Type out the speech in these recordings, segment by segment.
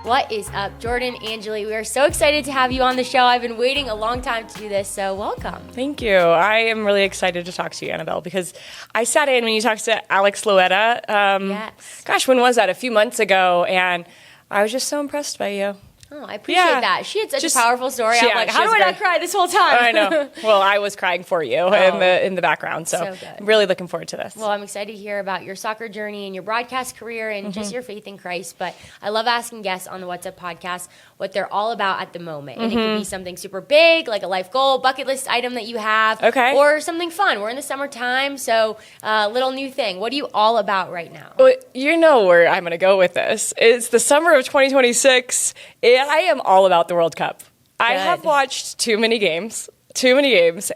What is up, Jordan Angeli? We are so excited to have you on the show. I've been waiting a long time to do this, so welcome. Thank you. I am really excited to talk to you, Annabelle, because I sat in when you talked to Alex Loetta. Yes. Gosh, when was that? A few months ago, and I was just so impressed by you. Oh, I appreciate that. She had such a powerful story. Yeah, I'm like, how do I not cry this whole time? I know. Well, I was crying for you in the background, so I'm really looking forward to this. Well, I'm excited to hear about your soccer journey and your broadcast career and just your faith in Christ. But I love asking guests on the What's Up podcast what they're all about at the moment. And it could be something super big, like a life goal, bucket list item that you have, or something fun. We're in the summertime, so a little new thing. What are you all about right now? Well, you know where I'm going to go with this. It's the summer of 2026. I am all about the World Cup. I have watched too many games,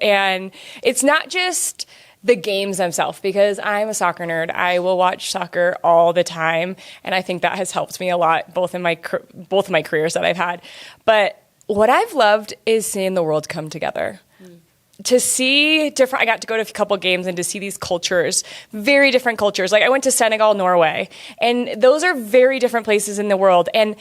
and it's not just the games themselves, because I'm a soccer nerd. I will watch soccer all the time, and I think that has helped me a lot, both of my careers that I've had. But what I've loved is seeing the world come together. To see I got to go to a couple games and to see these cultures, very different cultures. Like I went to Senegal, Norway, and those are very different places in the world. And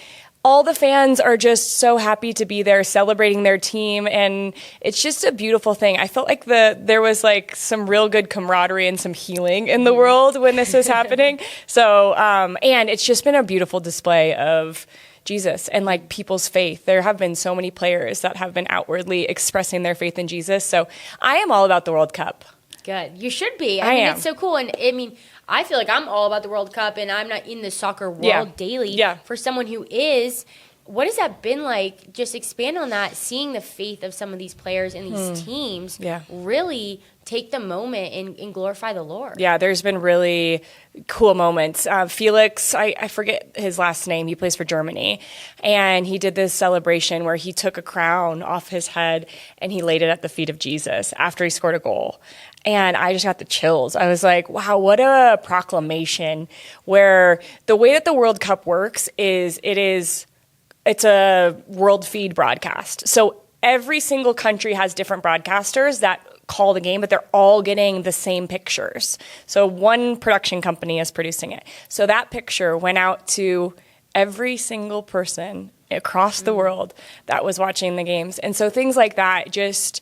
all the fans are just so happy to be there celebrating their team, and it's just a beautiful thing. I felt like there was like some real good camaraderie and some healing in the world when this was happening. So, and it's just been a beautiful display of Jesus and like people's faith. There have been so many players that have been outwardly expressing their faith in Jesus. So I am all about the World Cup. Good. You should be. I mean, it's so cool. And I mean, I feel like I'm all about the World Cup, and I'm not in the soccer world daily. Yeah. For someone who is, what has that been like? Just expand on that, seeing the faith of some of these players and these teams really take the moment and glorify the Lord. Yeah, there's been really cool moments. Felix, I forget his last name. He plays for Germany. And he did this celebration where he took a crown off his head and he laid it at the feet of Jesus after he scored a goal. And I just got the chills. I was like, wow, what a proclamation, where the way that the World Cup works is it's a world feed broadcast. So every single country has different broadcasters that call the game, but they're all getting the same pictures. So one production company is producing it. So that picture went out to every single person across the world that was watching the games. And so things like that just,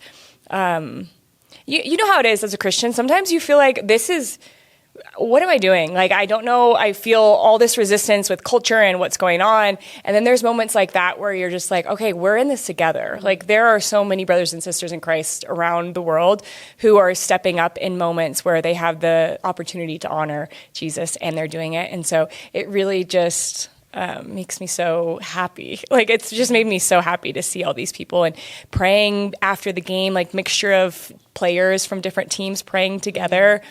you know how it is as a Christian. Sometimes you feel like what am I doing? Like, I don't know. I feel all this resistance with culture and what's going on. And then there's moments like that where you're just like, okay, we're in this together. Like, there are so many brothers and sisters in Christ around the world who are stepping up in moments where they have the opportunity to honor Jesus, and they're doing it. And so it really just makes me so happy. Like, it's just made me so happy to see all these people and praying after the game, like mixture of players from different teams praying together.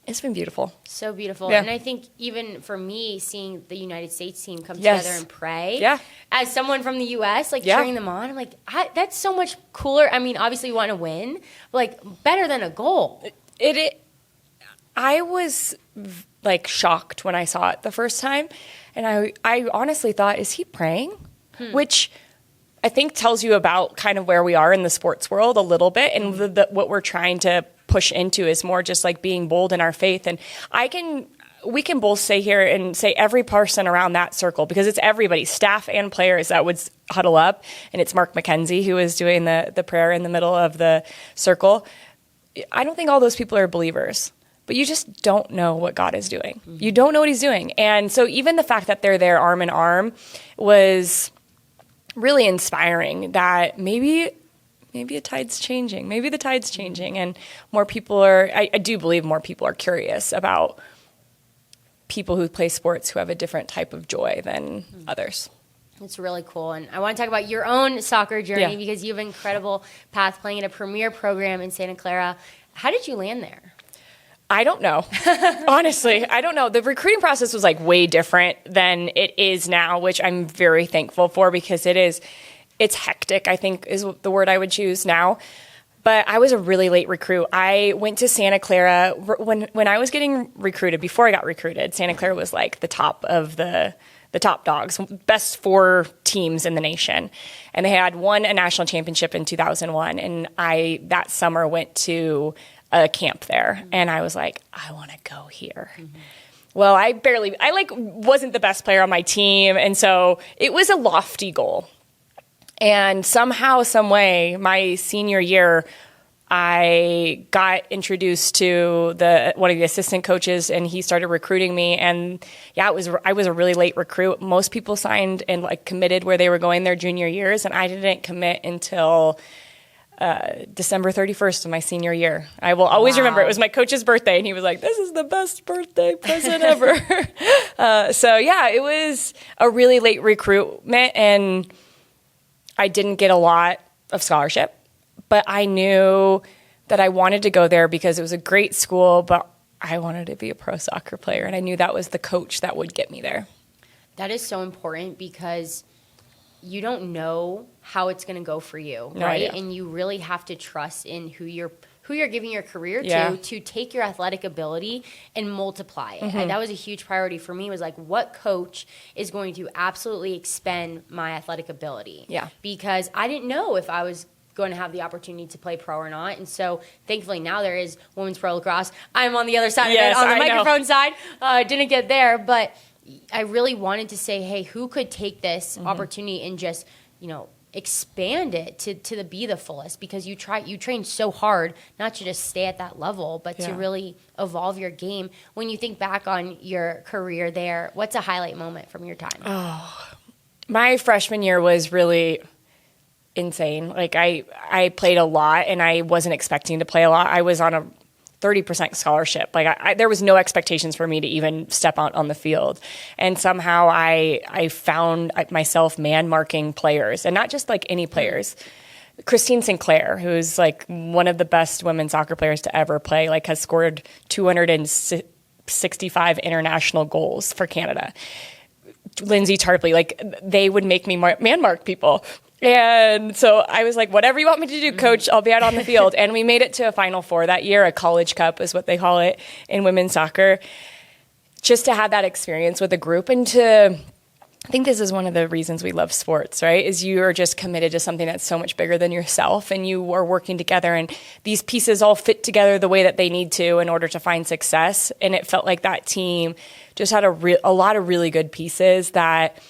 It's been beautiful. So beautiful. Yeah. And I think even for me, seeing the United States team come together and pray, as someone from the U.S., like cheering them on, I'm like, that's so much cooler. I mean, obviously you want to win, but like better than a goal. I was like shocked when I saw it the first time. And I honestly thought, is he praying? Which I think tells you about kind of where we are in the sports world a little bit. And what we're trying to push into is more just like being bold in our faith. And we can both say here and say every person around that circle, because it's everybody, staff and players, that would huddle up. And it's Mark McKenzie who is doing the prayer in the middle of the circle. I don't think all those people are believers, but you just don't know what God is doing. You don't know what he's doing. And so even the fact that they're there arm in arm was really inspiring, that maybe a tide's changing. Maybe the tide's changing, and more people I do believe more people are curious about people who play sports who have a different type of joy than others. It's really cool. And I want to talk about your own soccer journey, because you have an incredible path playing in a premier program in Santa Clara. How did you land there? I don't know. Honestly, I don't know. The recruiting process was like way different than it is now, which I'm very thankful for, because it's hectic, I think is the word I would choose now. But I was a really late recruit. I went to Santa Clara when I was getting recruited. Before I got recruited, Santa Clara was like the top of the top dogs, best 4 teams in the nation. And they had won a national championship in 2001. And I, that summer, went to a camp there. And I was like, I want to go here. well, I wasn't the best player on my team. And so it was a lofty goal. And somehow, some way, my senior year, I got introduced to one of the assistant coaches, and he started recruiting me. And I was a really late recruit. Most people signed and like committed where they were going their junior years, and I didn't commit until December 31st of my senior year. I will always remember it was my coach's birthday, and he was like, "This is the best birthday present ever." It was a really late recruitment, and I didn't get a lot of scholarship, but I knew that I wanted to go there because it was a great school, but I wanted to be a pro soccer player, and I knew that was the coach that would get me there. That is so important because you don't know how it's going to go for you, No right? idea. And you really have to trust in who you're giving your career to take your athletic ability and multiply it. And that was a huge priority for me, was like, what coach is going to absolutely expend my athletic ability? Yeah. Because I didn't know if I was going to have the opportunity to play pro or not. And so thankfully now there is women's pro lacrosse. I'm on the other side of it, on the microphone side. Didn't get there, but I really wanted to say, hey, who could take this opportunity and just, expand it to be the fullest, because you train so hard not to just stay at that level, but to really evolve your game. When you think back on your career there, what's a highlight moment from your time? Oh, my freshman year was really insane. Like I played a lot, and I wasn't expecting to play a lot. I was on a 30% scholarship. Like there was no expectations for me to even step out on the field. And somehow I found myself man-marking players, and not just like any players. Christine Sinclair, who's like one of the best women's soccer players to ever play, like has scored 265 international goals for Canada. Lindsay Tarpley, like they would make me man-mark people. And so I was like, whatever you want me to do, coach, I'll be out on the field. And we made it to a Final Four that year. A college cup is what they call it in women's soccer. Just to have that experience with a group, and I think this is one of the reasons we love sports, right? Is you are just committed to something that's so much bigger than yourself, and you are working together, and these pieces all fit together the way that they need to in order to find success. And it felt like that team just had a lot of really good pieces that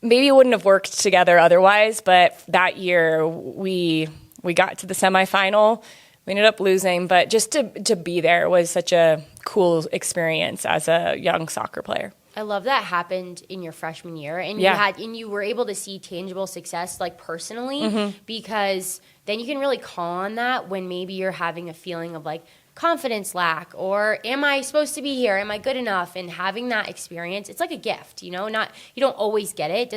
maybe wouldn't have worked together otherwise, but that year we got to the semifinal. We ended up losing, but just to be there was such a cool experience as a young soccer player. I love that happened in your freshman year, and you were able to see tangible success, like personally, because then you can really call on that when maybe you're having a feeling of like confidence lack, or am I supposed to be here? Am I good enough? And having that experience, it's like a gift, you don't always get it.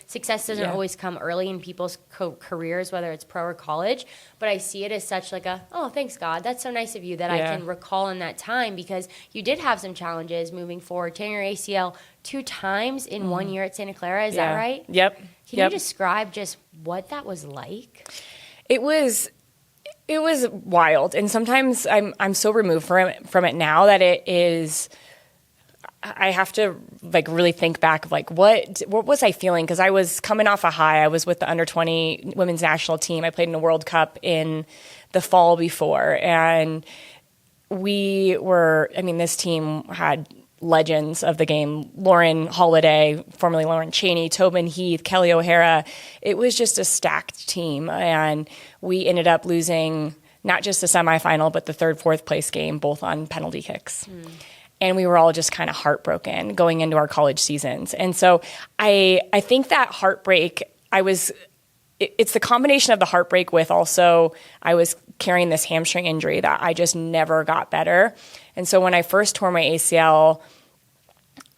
Success doesn't always come early in people's careers, whether it's pro or college. But I see it as such like oh, thanks God. That's so nice of you that I can recall in that time, because you did have some challenges moving forward. Tearing your ACL 2 times in 1 year at Santa Clara. Is that right? Yep. Can you describe just what that was like? It was wild, and sometimes I'm so removed from it now that it is. I have to like really think back of like what was I feeling, because I was coming off a high. I was with the under-20 women's national team. I played in a World Cup in the fall before, and this team had legends of the game: Lauren Holiday, formerly Lauren Cheney, Tobin Heath, Kelly O'Hara. It was just a stacked team, and we ended up losing not just the semifinal, but the 3rd, 4th place game, both on penalty kicks. And we were all just kind of heartbroken going into our college seasons. And so I think that heartbreak, it's the combination of the heartbreak with also I was carrying this hamstring injury that I just never got better. And so when I first tore my ACL,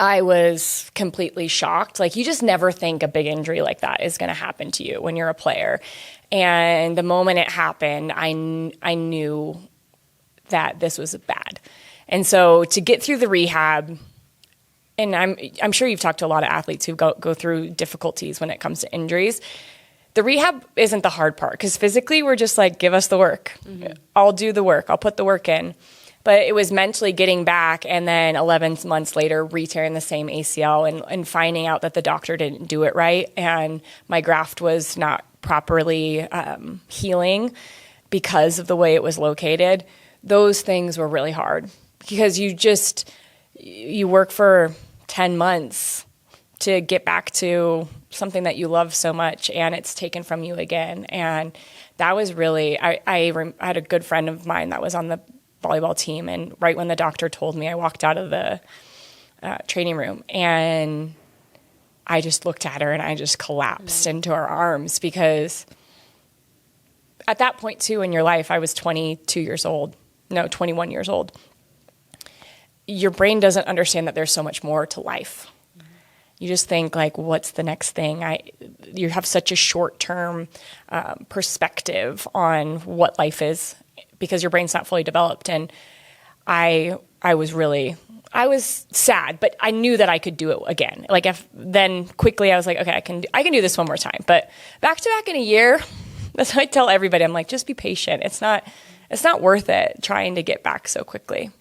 I was completely shocked. Like, you just never think a big injury like that is going to happen to you when you're a player. And the moment it happened, I knew that this was bad. And so to get through the rehab, and I'm sure you've talked to a lot of athletes who go through difficulties when it comes to injuries. The rehab isn't the hard part, because physically we're just like, give us the work. I'll do the work. I'll put the work in. But it was mentally getting back, and then 11 months later, re-tearing the same ACL and finding out that the doctor didn't do it right, and my graft was not properly healing because of the way it was located. Those things were really hard, because you just you work for 10 months to get back to something that you love so much, and it's taken from you again. And that was really, I had a good friend of mine that was on the volleyball team, and right when the doctor told me, I walked out of the training room, and I just looked at her and I just collapsed into her arms, because at that point too in your life, I was 21 years old. Your brain doesn't understand that there's so much more to life. You just think like, what's the next thing? You have such a short-term perspective on what life is, because your brain's not fully developed. And I was sad, but I knew that I could do it again. Like then quickly I was like, okay, I can do this one more time. But back to back in a year, that's what I tell everybody. I'm like, just be patient. It's not worth it trying to get back so quickly.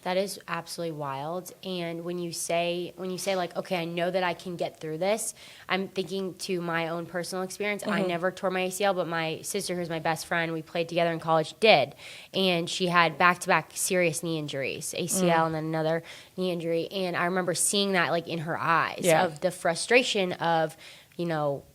That is absolutely wild. And when you say like, okay, I know that I can get through this, I'm thinking to my own personal experience. I never tore my ACL, but my sister, who's my best friend, we played together in college, did. And she had back-to-back serious knee injuries, ACL and then another knee injury. And I remember seeing that like in her eyes of the frustration of,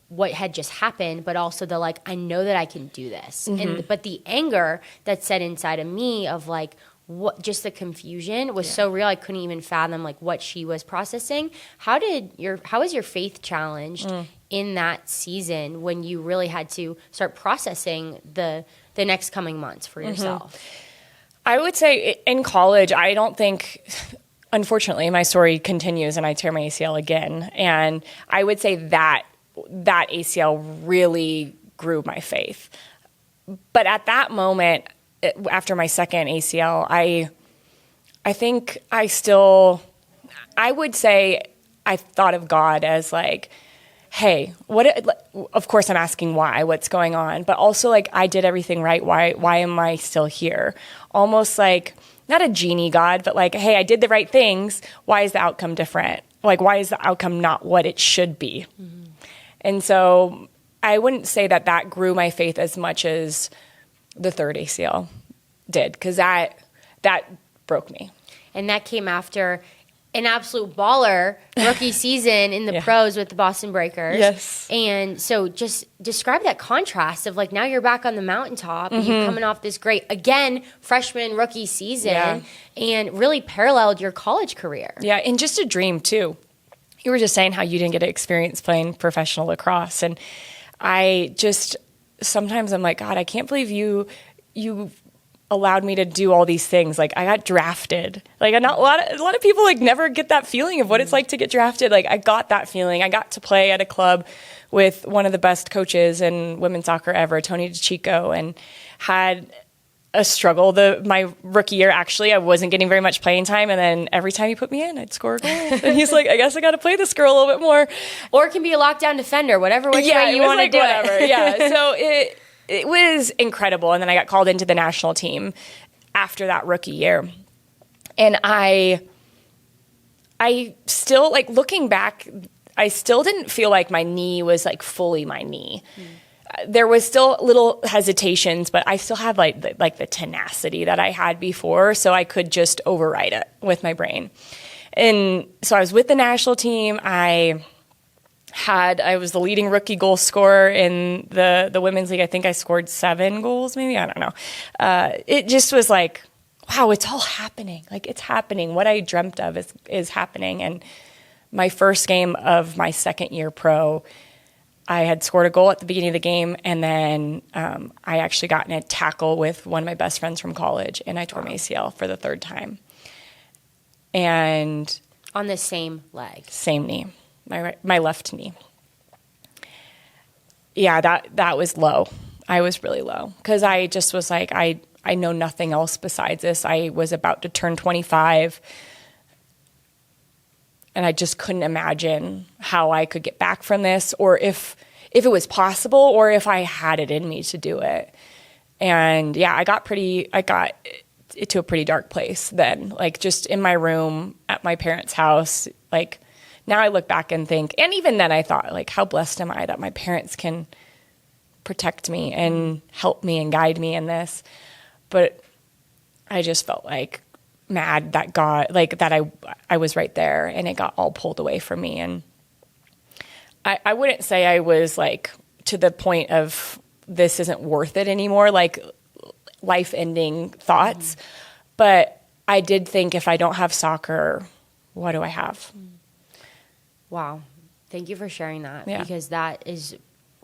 what had just happened, but also the like, I know that I can do this. But the anger that set inside of me of like, what, just the confusion was so real. I couldn't even fathom like what she was processing. How was your faith challenged in that season when you really had to start processing the next coming months for yourself? I would say in college, I don't think, unfortunately, my story continues and I tear my ACL again. And I would say that ACL really grew my faith. But at that moment, after my second ACL, I think I would say I thought of God as like, hey, of course I'm asking what's going on, but also like I did everything right. Why am I still here? Almost like not a genie God, but like, hey, I did the right things. Why is the outcome different? Like, why is the outcome not what it should be? And so I wouldn't say that grew my faith as much as the third ACL did, because that broke me. And that came after an absolute baller rookie season in the pros with the Boston Breakers. Yes. And so just describe that contrast of like, now you're back on the mountaintop and you're coming off this great, again, freshman rookie season and really paralleled your college career. Yeah. And just a dream too. You were just saying how you didn't get to experience playing professional lacrosse. And sometimes I'm like, God, I can't believe you allowed me to do all these things. Like I got drafted. Like a lot of people like never get that feeling of what it's like to get drafted. Like I got that feeling. I got to play at a club with one of the best coaches in women's soccer ever, Tony DeChico, and had a struggle. My rookie year, actually, I wasn't getting very much playing time, and then every time he put me in, I'd score a goal. And he's like, I guess I got to play this girl a little bit more. Or it can be a lockdown defender, which way you want to do whatever. it. Yeah, so it was incredible. And then I got called into the national team after that rookie year. And I still, like, looking back, I still didn't feel like my knee was, like, fully my knee. There was still little hesitations, but I still had like the tenacity that I had before, so I could just override it with my brain. And so I was with the national team. I was the leading rookie goal scorer in the women's league. I think I scored 7 goals, maybe. I don't know. It just was like, wow, it's all happening. Like, it's happening. What I dreamt of is happening. And my first game of my second year pro, I had scored a goal at the beginning of the game, and then I actually got in a tackle with one of my best friends from college, and I tore my ACL for the third time. And on the same leg, same knee, my left knee. Yeah, that was low. I was really low because I just was like, I know nothing else besides this. I was about to turn 25. And I just couldn't imagine how I could get back from this, or if it was possible, or if I had it in me to do it. And yeah, I got it to a pretty dark place then, like just in my room at my parents' house. Like now I look back and think, and even then I thought, like, how blessed am I that my parents can protect me and help me and guide me in this. But I just felt like mad that I was right there and it got all pulled away from me. And I wouldn't say I was like to the point of this isn't worth it anymore, like life-ending thoughts. But I did think, if I don't have soccer, what do I have? Wow. Thank you for sharing that, Yeah. because that is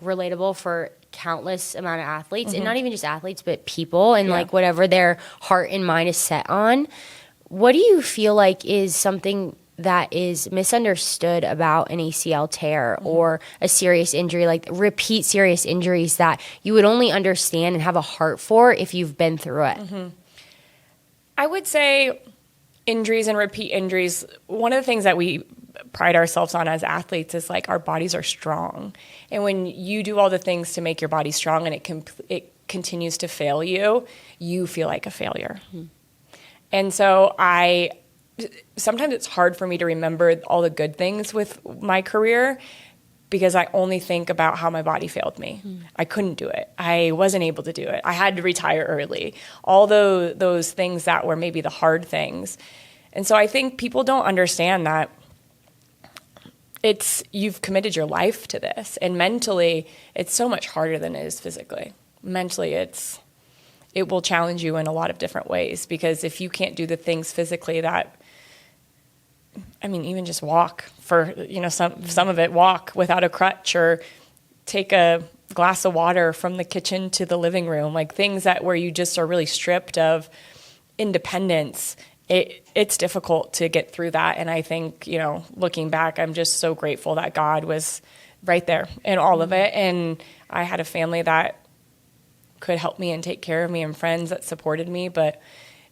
relatable for countless amount of athletes, and not even just athletes, but people, and like whatever their heart and mind is set on. What do you feel like is something that is misunderstood about an ACL tear or a serious injury, like repeat serious injuries that you would only understand and have a heart for if you've been through it? I would say injuries and repeat injuries, one of the things that we pride ourselves on as athletes is like our bodies are strong. And when you do all the things to make your body strong and it continues to fail you, you feel like a failure. And so sometimes it's hard for me to remember all the good things with my career because I only think about how my body failed me. I couldn't do it. I wasn't able to do it. I had to retire early. All those things that were maybe the hard things. And so I think people don't understand that you've committed your life to this. And mentally, it's so much harder than it is physically. Mentally, it will challenge you in a lot of different ways, because if you can't do the things physically even just walk for, some of it, walk without a crutch, or take a glass of water from the kitchen to the living room, like things where you just are really stripped of independence. It's difficult to get through that. And I think, looking back, I'm just so grateful that God was right there in all of it. And I had a family that could help me and take care of me, and friends that supported me. But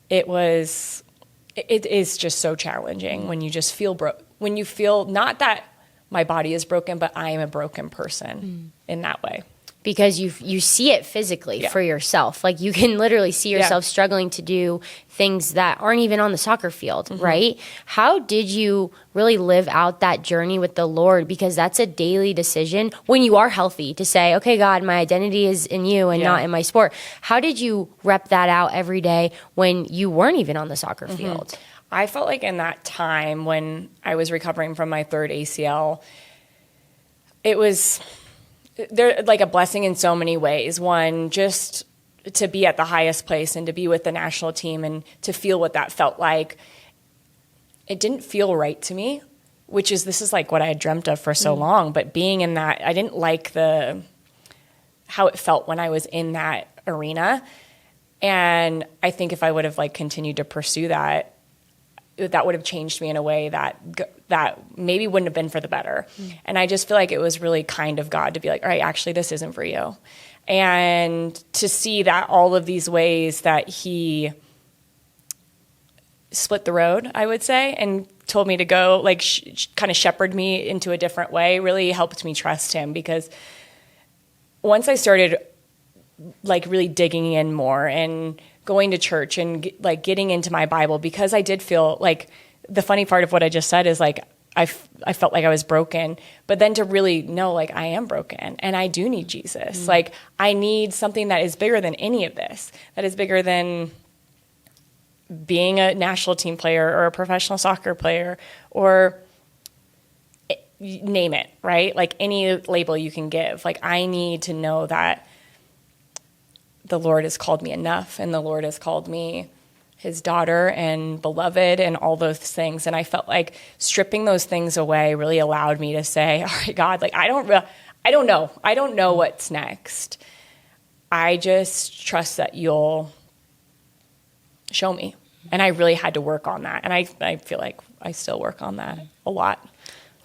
it is just so challenging when you just feel when you feel not that my body is broken, but I am a broken person in that way. Because you see it physically for yourself. Like you can literally see yourself struggling to do things that aren't even on the soccer field, right? How did you really live out that journey with the Lord? Because that's a daily decision when you are healthy to say, okay, God, my identity is in you and not in my sport. How did you rep that out every day when you weren't even on the soccer field? I felt like in that time when I was recovering from my third ACL, it was like a blessing in so many ways. One, just to be at the highest place and to be with the national team and to feel what that felt like. It didn't feel right to me, this is like what I had dreamt of for so long. But being in that, I didn't like how it felt when I was in that arena. And I think if I would have continued to pursue that would have changed me in a way that maybe wouldn't have been for the better. And I just feel like it was really kind of God to be like, all right, actually, this isn't for you. And to see that all of these ways that he split the road, I would say, and told me to go, kind of shepherd me into a different way, really helped me trust him. Because once I started really digging in more and going to church and getting into my Bible, because I did feel like the funny part of what I just said is I felt like I was broken, but then to really know I am broken and I do need Jesus. I need something that is bigger than any of this, that is bigger than being a national team player or a professional soccer player or name it, right? Any label you can give. I need to know that the Lord has called me enough, and the Lord has called me his daughter and beloved and all those things. And I felt like stripping those things away really allowed me to say, all right, God, I don't know. I don't know what's next. I just trust that you'll show me. And I really had to work on that. And I feel like I still work on that a lot.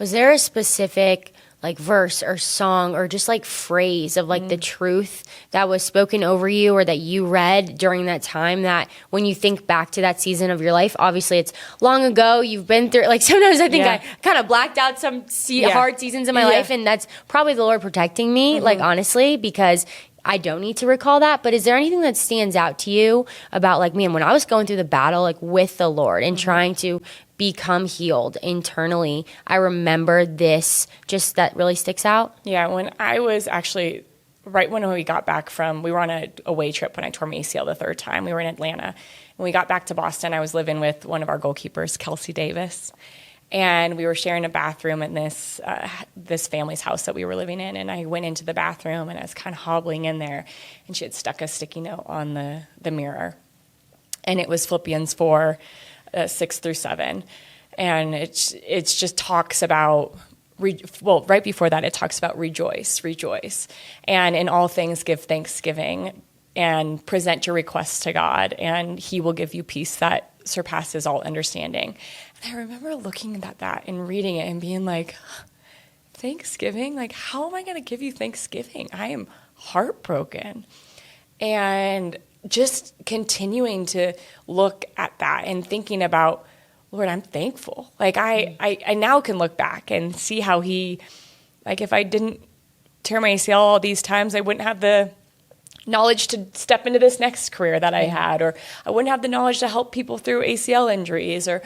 Was there a specific verse or song or just phrase of the truth that was spoken over you or that you read during that time that when you think back to that season of your life, obviously it's long ago, you've been through, sometimes I think I kind of blacked out some hard seasons in my life, and that's probably the Lord protecting me, honestly, because I don't need to recall that. But is there anything that stands out to you about man, when I was going through the battle with the Lord and trying to become healed internally, I remember this just that really sticks out? Yeah, when I was actually right when we got back we were on a away trip when I tore my ACL the third time. We were in Atlanta. When we got back to Boston, I was living with one of our goalkeepers, Kelsey Davis. And we were sharing a bathroom in this family's house that we were living in. And I went into the bathroom, and I was kind of hobbling in there. And she had stuck a sticky note on the mirror. And it was Philippians 4, 6 through 7. And it just talks about, right before that, it talks about rejoice. And in all things give thanksgiving and present your requests to God, and he will give you peace that surpasses all understanding. And I remember looking at that and reading it and being like, Thanksgiving? Like, how am I going to give you thanksgiving? I am heartbroken. And just continuing to look at that and thinking about, Lord, I'm thankful. Like, I now can look back and see how he, like, if I didn't tear my ACL all these times, I wouldn't have the knowledge to step into this next career that I had, or I wouldn't have the knowledge to help people through ACL injuries, or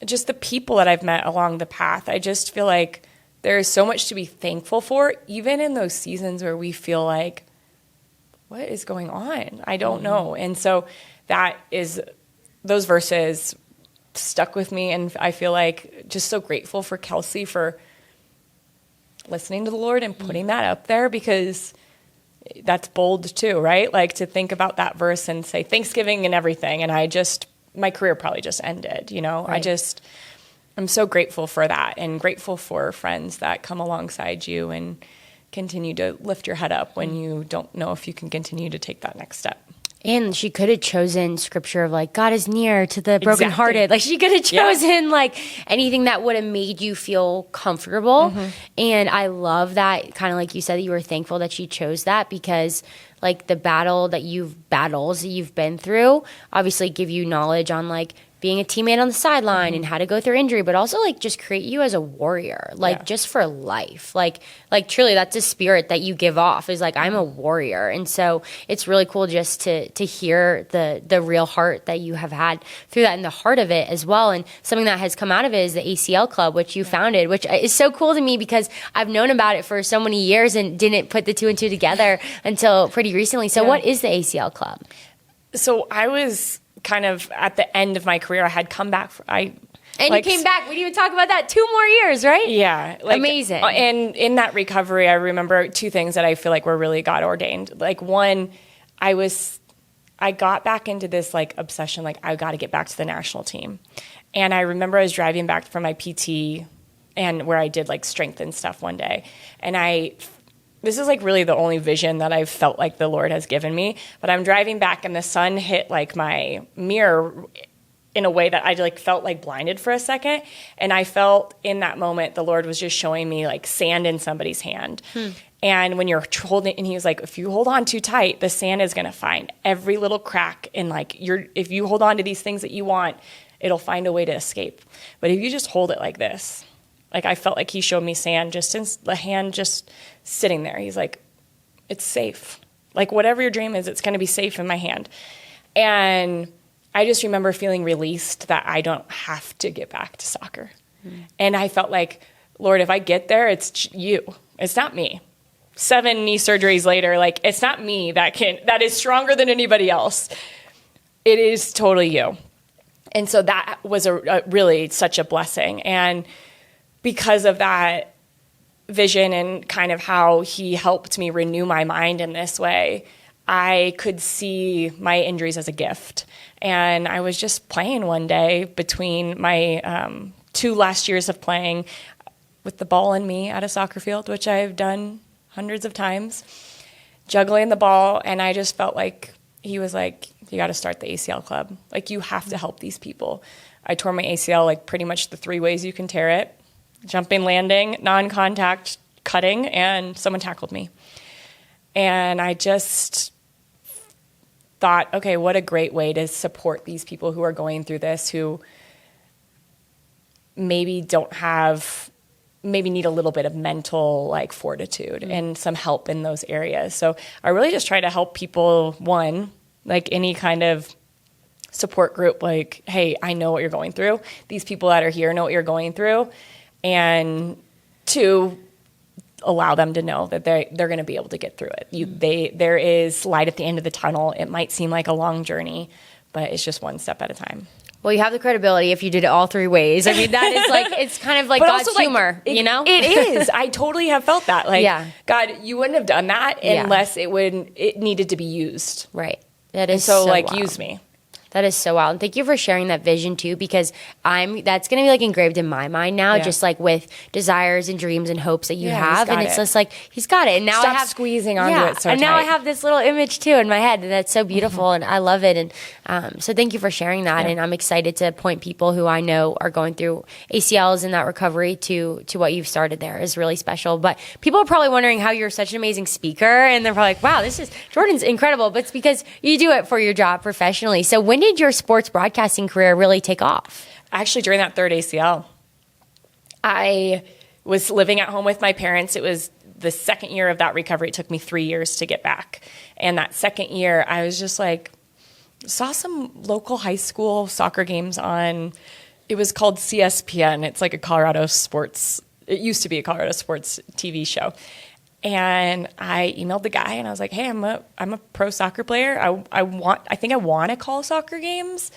just the people that I've met along the path. I just feel like there is so much to be thankful for, even in those seasons where we feel like, what is going on? I don't know. And so those verses stuck with me, and I feel like just so grateful for Kelsey for listening to the Lord and putting that up there, because that's bold too, right? Like, to think about that verse and say Thanksgiving and everything. And my career probably just ended, Right. I'm so grateful for that, and grateful for friends that come alongside you and continue to lift your head up when you don't know if you can continue to take that next step. And she could have chosen scripture of like, God is near to the brokenhearted. Like, she could have chosen like anything that would have made you feel comfortable. Mm-hmm. And I love that, kind of like you said, that you were thankful that she chose that, because like the battles that you've been through obviously give you knowledge on like being a teammate on the sideline and how to go through injury, but also like just create you as a warrior, like just for life. Like truly that's a spirit that you give off, is like, I'm a warrior. And so it's really cool just to hear the real heart that you have had through that, and the heart of it as well. And something that has come out of it is the ACL Club, which you founded, which is so cool to me because I've known about it for so many years and didn't put the two and two together until pretty recently. So what is the ACL Club? So I was kind of at the end of my career. I had come back. You came back. We didn't even talk about that. 2 more years, right? Yeah. Amazing. And in that recovery, I remember 2 things that I feel like were really God ordained. Like, one, I got back into this like obsession, like I got to get back to the national team. And I remember I was driving back from my PT and where I did like strength and stuff one day. And this is like really the only vision that I've felt like the Lord has given me. But I'm driving back and the sun hit like my mirror in a way that I like felt like blinded for a second. And I felt in that moment, the Lord was just showing me like sand in somebody's hand. And when you're holding, and he was like, if you hold on too tight, the sand is going to find every little crack. And like if you hold on to these things that you want, it'll find a way to escape. But if you just hold it like this, like I felt like he showed me sand, just in the hand, just sitting there. He's like, it's safe. Like whatever your dream is, it's going to be safe in my hand. And I just remember feeling released that I don't have to get back to soccer. And I felt like, Lord, if I get there, it's you. It's not me. 7 knee surgeries later, like it's not me that is stronger than anybody else. It is totally you. And so that was a really such a blessing. And because of that vision and kind of how he helped me renew my mind in this way, I could see my injuries as a gift. And I was just playing one day between my 2 last years of playing with the ball in me at a soccer field, which I've done hundreds of times, juggling the ball. And I just felt like he was like, you got to start the ACL Club. Like, you have to help these people. I tore my ACL like pretty much the 3 ways you can tear it: jumping, landing, non-contact, cutting, and someone tackled me. And I just thought, okay, what a great way to support these people who are going through this, who maybe need a little bit of mental like fortitude and some help in those areas. So I really just try to help people, one, like any kind of support group, like, hey, I know what you're going through. These people that are here know what you're going through. And 2, allow them to know that they're going to be able to get through it. There is light at the end of the tunnel. It might seem like a long journey, but it's just one step at a time. Well, you have the credibility if you did it all three ways. I mean, that is like, it's kind of like God's humor, you know? It is. I totally have felt that. Like, God, you wouldn't have done that unless it needed to be used. Right. That is so like, wild. Use me. That is so wild. And thank you for sharing that vision too, because that's going to be like engraved in my mind now, just like with desires and dreams and hopes that you have. And it's just like, he's got it. And now I have squeezing onto it so and now tight. I have this little image too in my head. And that's so beautiful. And I love it. And so thank you for sharing that. And I'm excited to point people who I know are going through ACLs and that recovery to what you've started there is really special. But people are probably wondering how you're such an amazing speaker. And they're probably like, wow, Jordan's incredible. But it's because you do it for your job professionally. So when did your sports broadcasting career really take off? Actually, during that third ACL, I was living at home with my parents. It was the second year of that recovery. It took me 3 years to get back. And that second year, I was just like, saw some local high school soccer games on, it was called CSPN. It's like it used to be a Colorado sports TV show. And I emailed the guy and I was like, hey, I'm a pro soccer player. I think I want to call soccer games.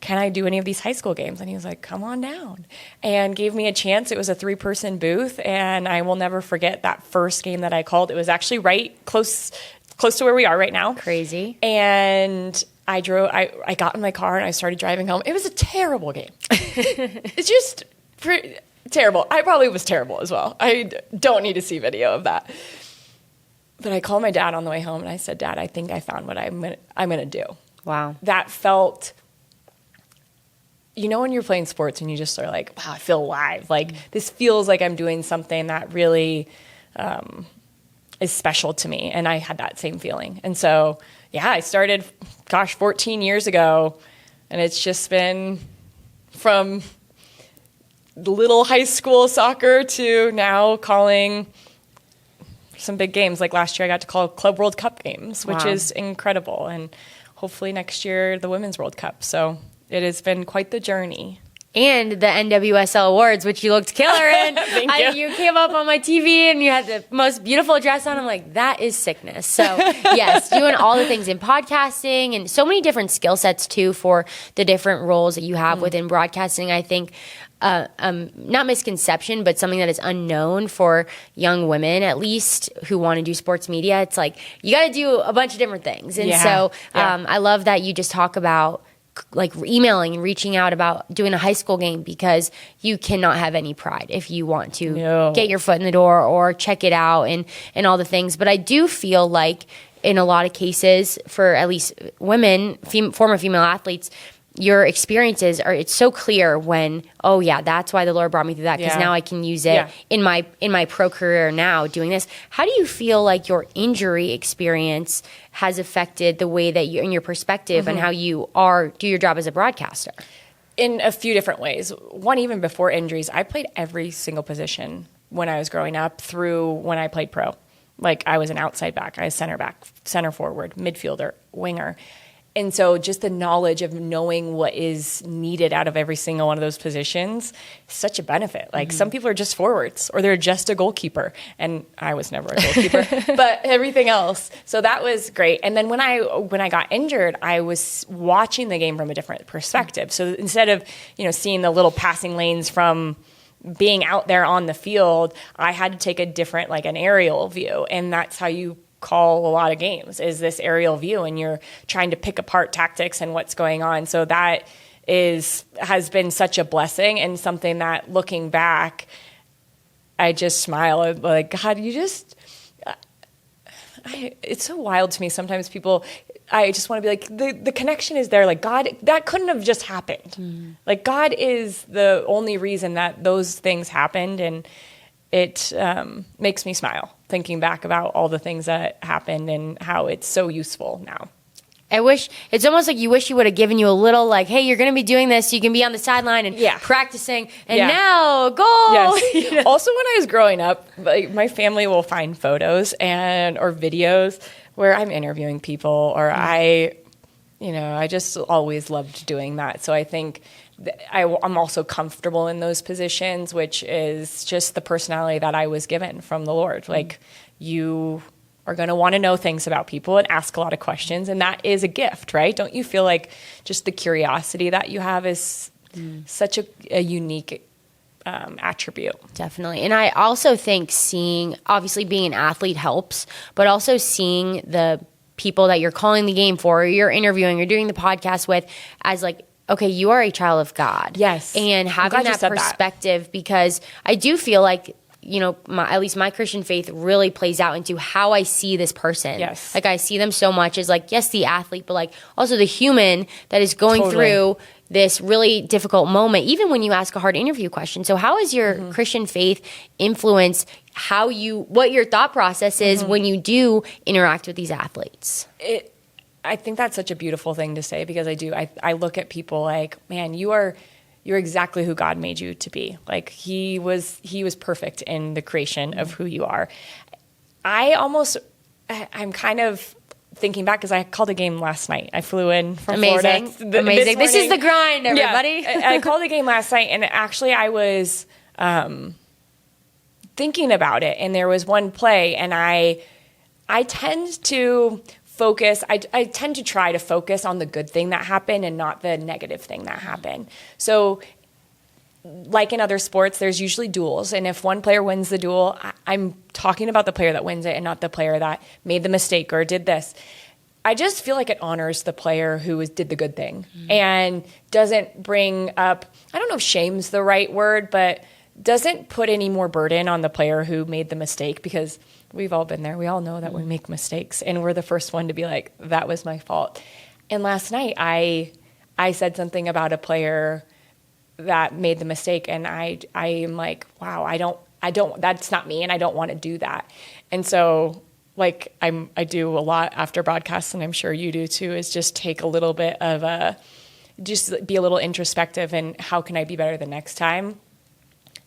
Can I do any of these high school games? And he was like, come on down. And gave me a chance. It was a 3-person booth. And I will never forget that first game that I called. It was actually right close to where we are right now. Crazy. And I got in my car and I started driving home. It was a terrible game. It's just terrible. I probably was terrible as well. I don't need to see video of that. But I called my dad on the way home and I said, Dad, I think I found what I'm gonna do. Wow. That felt, when you're playing sports and you just are like, wow, I feel alive. Like this feels like I'm doing something that really is special to me. And I had that same feeling. And so, I started, 14 years ago. And it's just been from little high school soccer to now calling some big games. Like last year I got to call Club World Cup games, which is incredible. And hopefully next year the Women's World Cup. So it has been quite the journey. And the NWSL Awards, which you looked killer in. Thank you. You came up on my TV and you had the most beautiful dress on. I'm like, that is sickness. So yes, doing all the things in podcasting and so many different skill sets too for the different roles that you have within broadcasting. I think not misconception, but something that is unknown for young women, at least, who want to do sports media. It's like, you got to do a bunch of different things. And I love that you just talk about like emailing and reaching out about doing a high school game, because you cannot have any pride if you want to get your foot in the door or check it out and all the things. But I do feel like in a lot of cases, for at least women, former female athletes, your experiences it's so clear when, that's why the Lord brought me through that, because now I can use it in my pro career now doing this. How do you feel like your injury experience has affected the way that you, in your perspective, and how you do your job as a broadcaster? In a few different ways. One, even before injuries, I played every single position when I was growing up through when I played pro. Like I was an outside back, I was center back, center forward, midfielder, winger. And so just the knowledge of knowing what is needed out of every single one of those positions is such a benefit. Like some people are just forwards or they're just a goalkeeper. And I was never a goalkeeper, but everything else. So that was great. And then when I got injured, I was watching the game from a different perspective. So instead of, seeing the little passing lanes from being out there on the field, I had to take a different, like an aerial view. And that's how you call a lot of games, is this aerial view, and you're trying to pick apart tactics and what's going on. So that has been such a blessing, and something that, looking back, I just smile like, God, it's so wild to me. Sometimes I just want to be like, the connection is there. Like, God, that couldn't have just happened. Like, God is the only reason that those things happened, and it makes me smile thinking back about all the things that happened and how it's so useful now. It's almost like you wish you would have given you a little, like, hey, you're going to be doing this, so you can be on the sideline and practicing, and now goal. Yes. Also, when I was growing up, like, my family will find photos or videos where I'm interviewing people, or I just always loved doing that. So I think I'm also comfortable in those positions, which is just the personality that I was given from the Lord. Like, you are going to want to know things about people and ask a lot of questions. And that is a gift, right? Don't you feel like just the curiosity that you have is such a unique attribute? Definitely. And I also think obviously being an athlete helps, but also seeing the people that you're calling the game for, or you're interviewing, or doing the podcast with, as like, okay, you are a child of God. Yes. And having that perspective, because I do feel like, at least my Christian faith really plays out into how I see this person. Yes. Like, I see them so much as like, yes, the athlete, but like also the human that is going through this really difficult moment, even when you ask a hard interview question. So how has your Christian faith influenced what your thought process is when you do interact with these athletes? I think that's such a beautiful thing to say, because I look at people like, man, you're exactly who God made you to be. Like, he was perfect in the creation of who you are. I'm kind of thinking back, because I called a game last night. I flew in from Florida. Amazing. This is the grind, everybody. Yeah, I called a game last night, and actually I was thinking about it, and there was one play, and I tend to focus. I tend to try to focus on the good thing that happened and not the negative thing that happened. So, like in other sports, there's usually duels. And if one player wins the duel, I'm talking about the player that wins it and not the player that made the mistake or did this. I just feel like it honors the player who did the good thing and doesn't bring up, I don't know if shame's the right word, but doesn't put any more burden on the player who made the mistake, because we've all been there. We all know that we make mistakes, and we're the first one to be like, that was my fault. And last night I said something about a player that made the mistake, and I am like, wow, I don't, that's not me, and I don't want to do that. And so, like, I do a lot after broadcasts, and I'm sure you do too, is just take a little bit of just be a little introspective, and how can I be better the next time?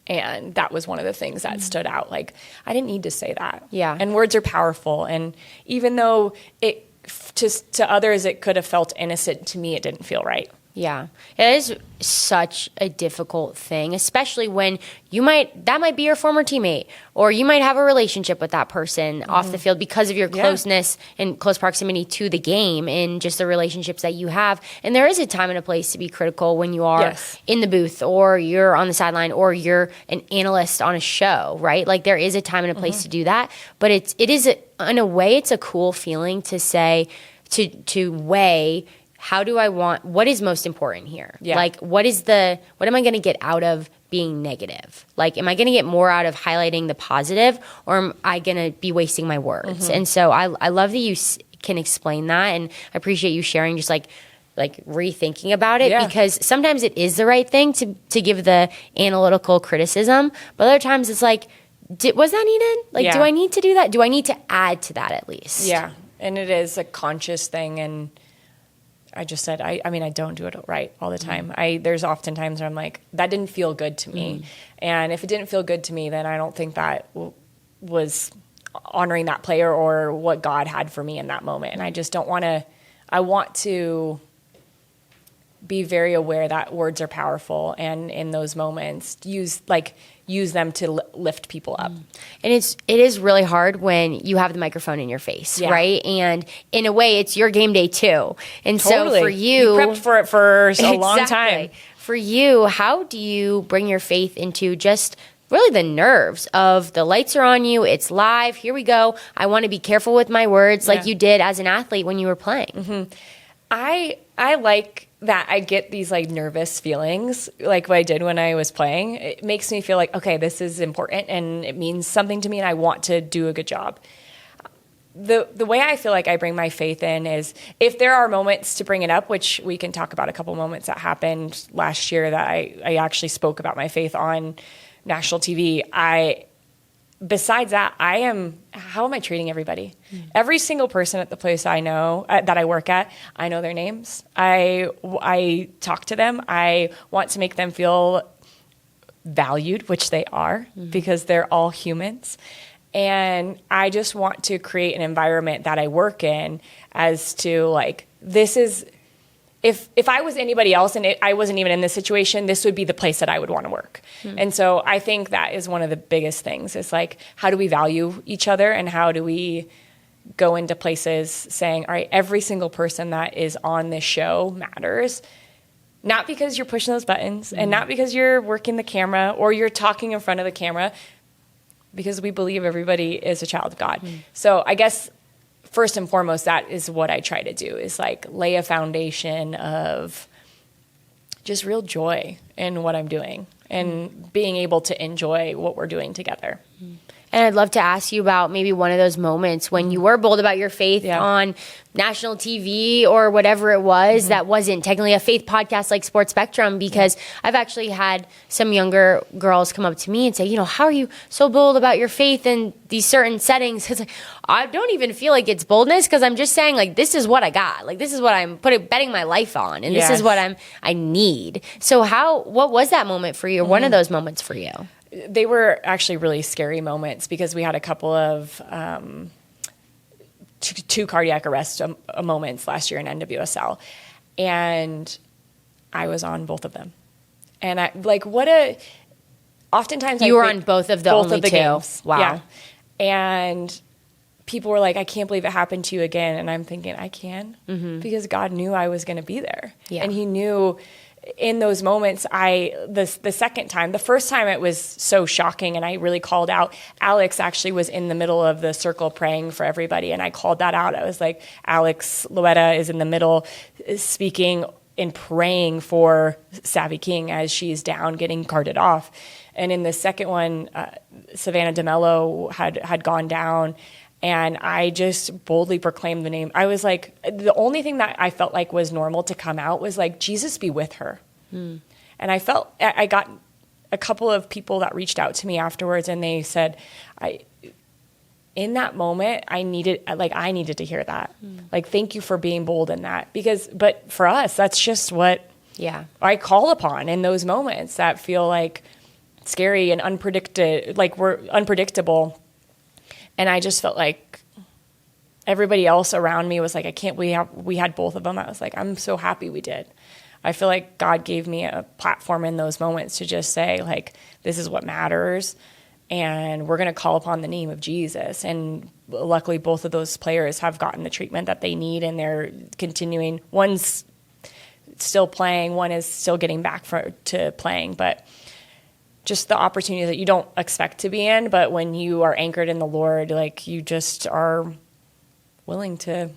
And that was one of the things that stood out. Like, I didn't need to say that. Yeah. And words are powerful. And even though to others it could have felt innocent, to me it didn't feel right. Yeah. It is such a difficult thing, especially when that might be your former teammate, or you might have a relationship with that person off the field because of your closeness and close proximity to the game and just the relationships that you have. And there is a time and a place to be critical when you are in the booth, or you're on the sideline, or you're an analyst on a show, right? Like, there is a time and a place to do that. But it is in a way, it's a cool feeling to say, to weigh, what is most important here? Yeah. Like, what am I going to get out of being negative? Like, am I going to get more out of highlighting the positive, or am I going to be wasting my words? And so I love that you can explain that, and I appreciate you sharing just like rethinking about it, because sometimes it is the right thing to give the analytical criticism, but other times it's like, was that needed? Like, do I need to do that? Do I need to add to that at least? Yeah, and it is a conscious thing, and I just said, I mean, I don't do it right all the time. There's often times where I'm like, that didn't feel good to me. And if it didn't feel good to me, then I don't think that was honoring that player or what God had for me in that moment. And I just don't want to, I want to be very aware that words are powerful, and in those moments, use them to lift people up. And it is really hard when you have the microphone in your face, right? And in a way, it's your game day too. And so for you prepped for it for a long time. For you, how do you bring your faith into just really the nerves of the lights are on you, it's live, here we go, I want to be careful with my words, like you did as an athlete when you were playing? I like that I get these like nervous feelings, like what I did when I was playing. It makes me feel like, okay, this is important and it means something to me, and I want to do a good job. The way I feel like I bring my faith in is, if there are moments to bring it up, which we can talk about a couple moments that happened last year that I actually spoke about my faith on national TV. Besides that, how am I treating everybody? Every single person at the place I know, that I work at, I know their names. I talk to them. I want to make them feel valued, which they are, because they're all humans. And I just want to create an environment that I work in as to, like, this is if I was anybody else and I wasn't even in this situation, this would be the place that I would want to work. And so I think that is one of the biggest things is like, how do we value each other and how do we go into places saying, all right, every single person that is on this show matters, not because you're pushing those buttons and not because you're working the camera or you're talking in front of the camera, because we believe everybody is a child of God. So I guess first and foremost, that is what I try to do is like lay a foundation of just real joy in what I'm doing and being able to enjoy what we're doing together. And I'd love to ask you about maybe one of those moments when you were bold about your faith on national TV or whatever it was that wasn't technically a faith podcast like Sports Spectrum, because I've actually had some younger girls come up to me and say, how are you so bold about your faith in these certain settings? It's like, I don't even feel like it's boldness because I'm just saying like, this is what I got. Like, this is what I'm betting my life on. And this is what I need. So what was that moment for you? Or one of those moments for you? They were actually really scary moments because we had a couple of two cardiac arrest moments last year in NWSL, and I was on both of them. And oftentimes you were on both of the only two games. Wow. Yeah. And people were like, I can't believe it happened to you again. And I'm thinking, I can, because God knew I was going to be there, and He knew. In those moments, the second time, the first time it was so shocking and I really called out. Alex actually was in the middle of the circle praying for everybody, and I called that out. I was like, Alex Loetta is in the middle speaking and praying for Savvy King as she's down getting carted off. And in the second one, Savannah DeMello had gone down, and I just boldly proclaimed the name. I was like, the only thing that I felt like was normal to come out was like, Jesus be with her. And I got a couple of people that reached out to me afterwards, and they said, in that moment, I needed to hear that. Like, thank you for being bold in that. But for us, that's just what I call upon in those moments that feel like scary and we're unpredictable. And I just felt like everybody else around me was like, I can't believe we had both of them. I was like, I'm so happy we did. I feel like God gave me a platform in those moments to just say, like, this is what matters, and we're going to call upon the name of Jesus. And luckily, both of those players have gotten the treatment that they need, and they're continuing. One's still playing, one is still getting back to playing, but just the opportunity that you don't expect to be in, but when you are anchored in the Lord, like, you just are willing to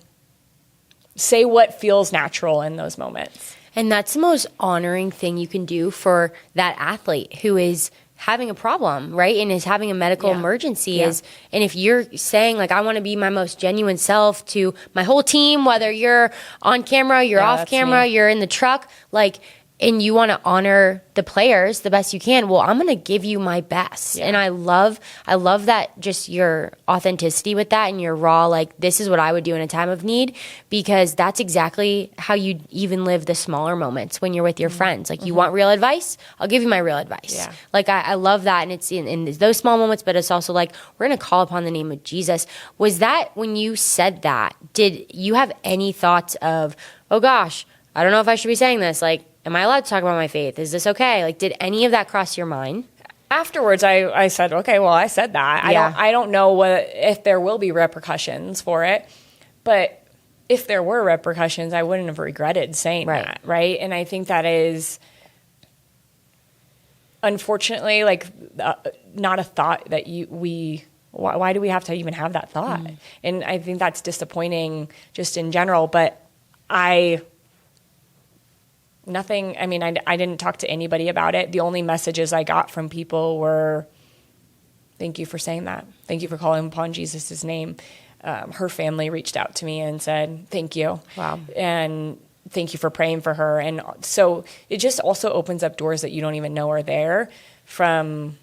say what feels natural in those moments. And that's the most honoring thing you can do for that athlete who is having a problem, right? And is having a medical emergency and if you're saying like, I want to be my most genuine self to my whole team, whether you're on camera, you're off camera, you're in the truck, like, and you want to honor the players the best you can, well, I'm going to give you my best. And I love that, just your authenticity with that and your raw, like, this is what I would do in a time of need, because that's exactly how you even live the smaller moments when you're with your friends. Like, you want real advice? I'll give you my real advice. Yeah. Like, I love that. And it's in those small moments, but it's also like, we're going to call upon the name of Jesus. Was that, when you said that, did you have any thoughts of, oh gosh, I don't know if I should be saying this, like, am I allowed to talk about my faith? Is this okay? Like, did any of that cross your mind? Afterwards, I said, okay, well, I said that. I don't know if there will be repercussions for it, but if there were repercussions, I wouldn't have regretted saying that, right? And I think that is, unfortunately, like, not a thought that why do we have to even have that thought? And I think that's disappointing just in general, but I didn't talk to anybody about it. The only messages I got from people were, thank you for saying that. Thank you for calling upon Jesus' name. Her family reached out to me and said, thank you. Wow. And thank you for praying for her. And so it just also opens up doors that you don't even know are there from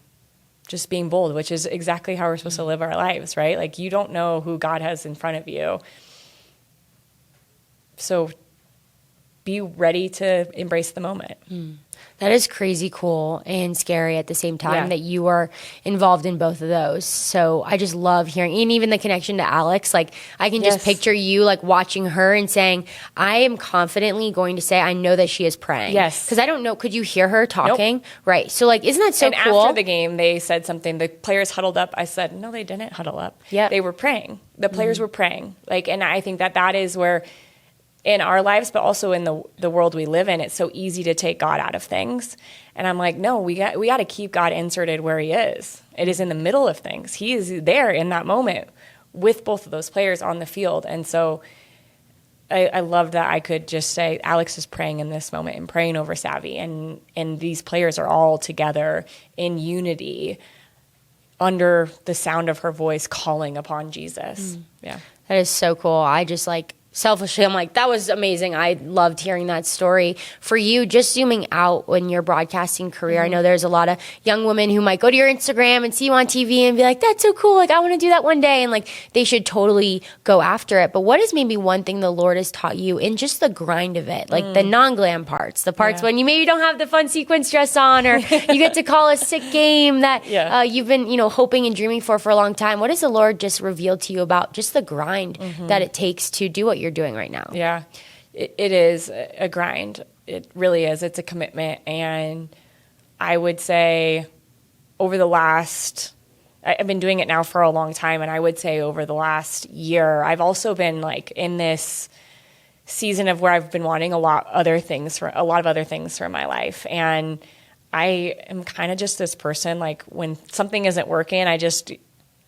just being bold, which is exactly how we're supposed to live our lives, right? Like, you don't know who God has in front of you. So be ready to embrace the moment. That is crazy cool and scary at the same time that you are involved in both of those. So I just love hearing, and even the connection to Alex. Like, I can just picture you like watching her and saying, I am confidently going to say, I know that she is praying. Yes. Because I don't know, could you hear her talking? Nope. Right. So like, isn't that so cool? And after the game, they said something, the players huddled up. I said, no, they didn't huddle up. Yeah. They were praying. The players were praying. Like, and I think that is where, in our lives, but also in the world we live in, it's so easy to take God out of things. And I'm like, no, we got to keep God inserted where he is. It is in the middle of things. He is there in that moment with both of those players on the field. And so I love that I could just say, Alex is praying in this moment and praying over Savvy. And these players are all together in unity under the sound of her voice calling upon Jesus. Yeah. That is so cool. I just like, selfishly, I'm like, that was amazing. I loved hearing that story. For you, just zooming out in your broadcasting career, I know there's a lot of young women who might go to your Instagram and see you on TV and be like, that's so cool. Like, I want to do that one day. And like, they should totally go after it. But what is maybe one thing the Lord has taught you in just the grind of it? Like the non-glam parts, the parts when you maybe don't have the fun sequence dress on, or you get to call a sick game that you've been, hoping and dreaming for a long time. What has the Lord just revealed to you about just the grind that it takes to do what you're doing right now? Yeah, it is a grind. It really is. It's a commitment. And I would say I've been doing it now for a long time. And I would say over the last year, I've also been like in this season of where I've been wanting a lot of other things for my life. And I am kind of just this person, like when something isn't working, I just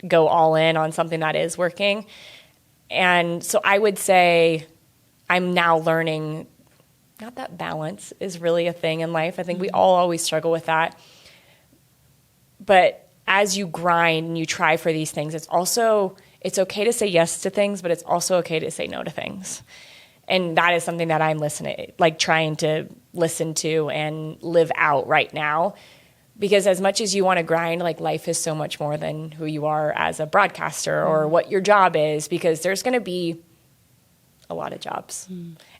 go all in on something that is working. And so I would say I'm now learning, not that balance is really a thing in life. I think we all always struggle with that. But as you grind and you try for these things, it's okay to say yes to things, but it's also okay to say no to things. And that is something that I'm trying to listen to and live out right now. Because as much as you want to grind, like life is so much more than who you are as a broadcaster or what your job is, because there's going to be a lot of jobs.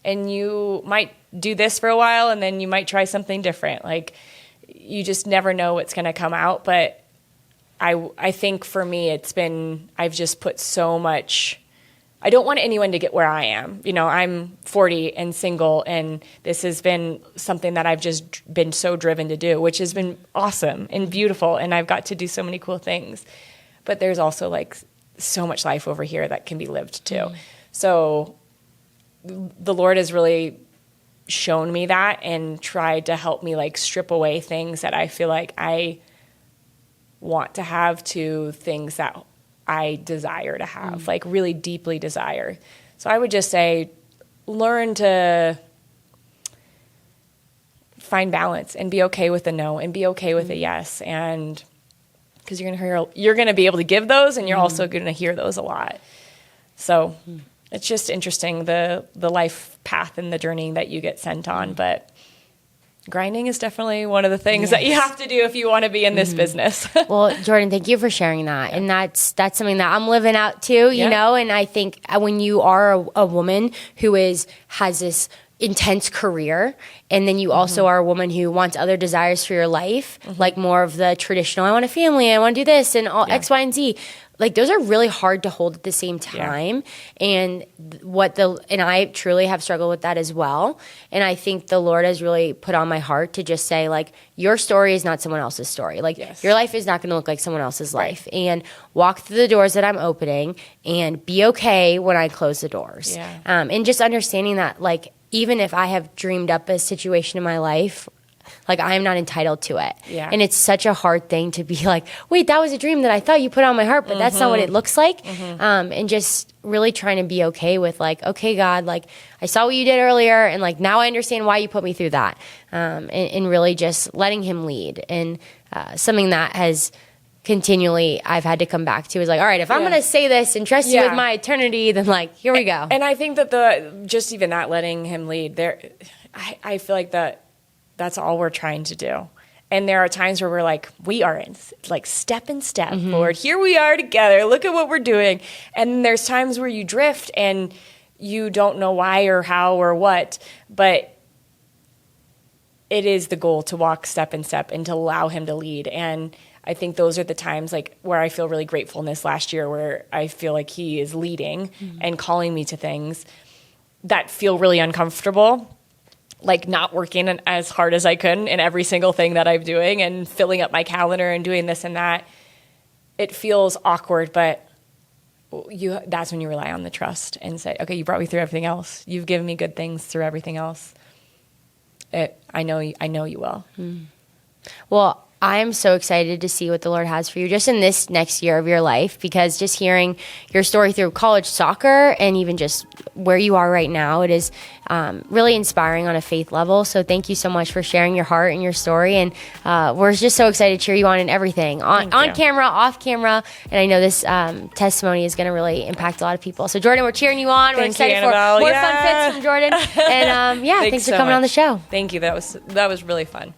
And you might do this for a while and then you might try something different. Like, you just never know what's going to come out. But I think for me, I've just put so much. I don't want anyone to get where I am. I'm 40 and single, and this has been something that I've just been so driven to do, which has been awesome and beautiful, and I've got to do so many cool things. But there's also like so much life over here that can be lived too. So the Lord has really shown me that and tried to help me like strip away things that I feel like I want to have to things that I desire to have, like really deeply desire. So I would just say, learn to find balance and be okay with a no and be okay with a yes. And because you're going to be able to give those, and you're also going to hear those a lot. So it's just interesting, the life path and the journey that you get sent on. But grinding is definitely one of the things that you have to do if you want to be in this business. Well, Jordan, thank you for sharing that. And that's something that I'm living out too, you know, and I think when you are a woman who has this intense career, and then you also are a woman who wants other desires for your life, like more of the traditional, I want a family, I want to do this and all X, Y, and Z. Like, those are really hard to hold at the same time. And I truly have struggled with that as well. And I think the Lord has really put on my heart to just say, like, your story is not someone else's story. Like, your life is not going to look like someone else's life. And walk through the doors that I'm opening and be okay when I close the doors. And just understanding that, like, even if I have dreamed up a situation in my life, like, I am not entitled to it. And it's such a hard thing to be like, wait, that was a dream that I thought you put on my heart, but that's not what it looks like. And just really trying to be okay with, like, okay, God, like, I saw what you did earlier, and like, now I understand why you put me through that. And really just letting him lead. And something that has continually I've had to come back to is like, all right, if I'm going to say this and trust you with my eternity, then like, here we go. And I think that just even that letting him lead there, I feel like that's all we're trying to do. And there are times where we're like, we are in like step in step, Lord, here we are together. Look at what we're doing. And there's times where you drift and you don't know why or how or what, but it is the goal to walk step in step and to allow him to lead. And I think those are the times like where I feel really grateful in this last year, where I feel like he is leading and calling me to things that feel really uncomfortable, like not working as hard as I could in every single thing that I'm doing and filling up my calendar and doing this and that. It feels awkward, but that's when you rely on the trust and say, okay, you brought me through everything else. You've given me good things through everything else. I know you will. Well, I'm so excited to see what the Lord has for you just in this next year of your life, because just hearing your story through college soccer and even just where you are right now, it is really inspiring on a faith level. So thank you so much for sharing your heart and your story. And we're just so excited to cheer you on in everything, on camera, off camera. And I know this testimony is going to really impact a lot of people. So Jordan, we're cheering you on. We're excited for more fun fits from Jordan. And thanks for coming on the show. Thank you. That was really fun.